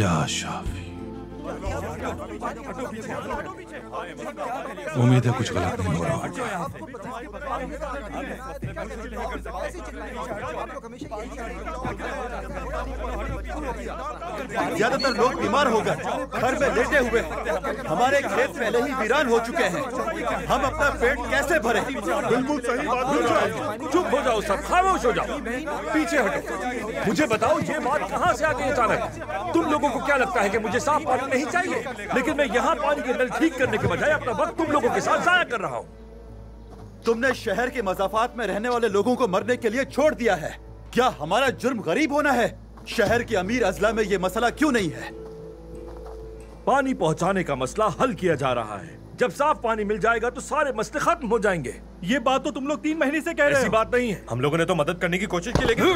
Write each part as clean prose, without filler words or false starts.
या शाफी, उम्मीद है कुछ गलत नहीं हो रहा होगा। ज्यादातर लोग बीमार हो गए, घर में लेटे हुए, हमारे खेत पहले ही वीरान हो चुके हैं, हम अपना पेट कैसे भरे? बिल्कुल सही बात बोल रहा है। चुप हो जाओ सब, खामोश हो जाओ, पीछे हटो। मुझे बताओ ये बात कहाँ से आ गई अचानक? तुम लोगों को क्या लगता है कि मुझे साफ पानी नहीं चाहिए? लेकिन मैं यहाँ पानी के नल ठीक करने के बजाय अपना वक्त तुम लोगों के साथ जाया कर रहा हूँ। तुमने शहर के मज़ाफ़ात में रहने वाले लोगों को मरने के लिए छोड़ दिया है। क्या हमारा जुर्म गरीब होना है? शहर के अमीर अजला में ये मसला क्यों नहीं है? पानी पहुंचाने का मसला हल किया जा रहा है। जब साफ पानी मिल जाएगा तो सारे मसले खत्म हो जाएंगे। ये बात तो तुम लोग 3 महीने से कह रहे हो। ऐसी बात नहीं है। हम लोगों ने तो मदद करने की कोशिश की, लेकिन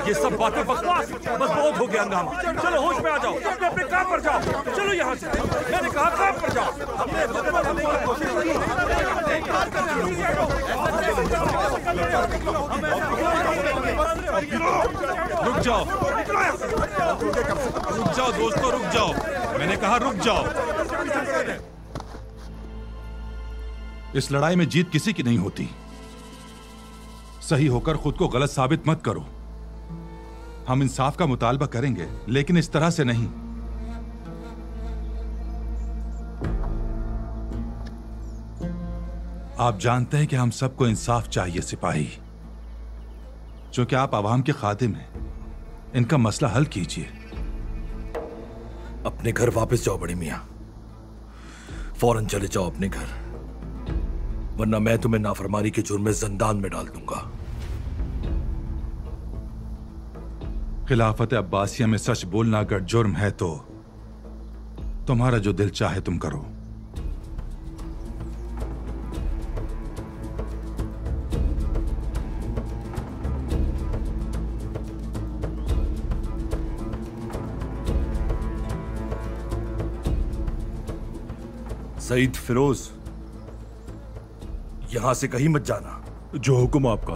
ये सब बातें बकवास। बस बहुत हो गया हंगामा। चलो होश में आ जाओ, अपने अपने काम पर जाओ। चलो यहाँ से, मैंने कहा काम पर जाओ। हमने रुक जाओ, रुक जाओ दोस्तों, रुक जाओ। मैंने कहा रुक जाओ। इस लड़ाई में जीत किसी की नहीं होती। सही होकर खुद को गलत साबित मत करो। हम इंसाफ का मुतालबा करेंगे, लेकिन इस तरह से नहीं। आप जानते हैं कि हम सबको इंसाफ चाहिए सिपाही। चूंकि आप आवाम के खादिम हैं, इनका मसला हल कीजिए। अपने घर वापस जाओ बड़े मियां, फौरन चले जाओ अपने घर, वरना मैं तुम्हें नाफरमानी के जुर्म में जिंदान में डाल दूंगा। खिलाफत अब्बासिया में सच बोलना अगर जुर्म है तो तुम्हारा जो दिल चाहे तुम करो। सईद फिरोज, यहां से कहीं मत जाना। जो हुक्म आपका।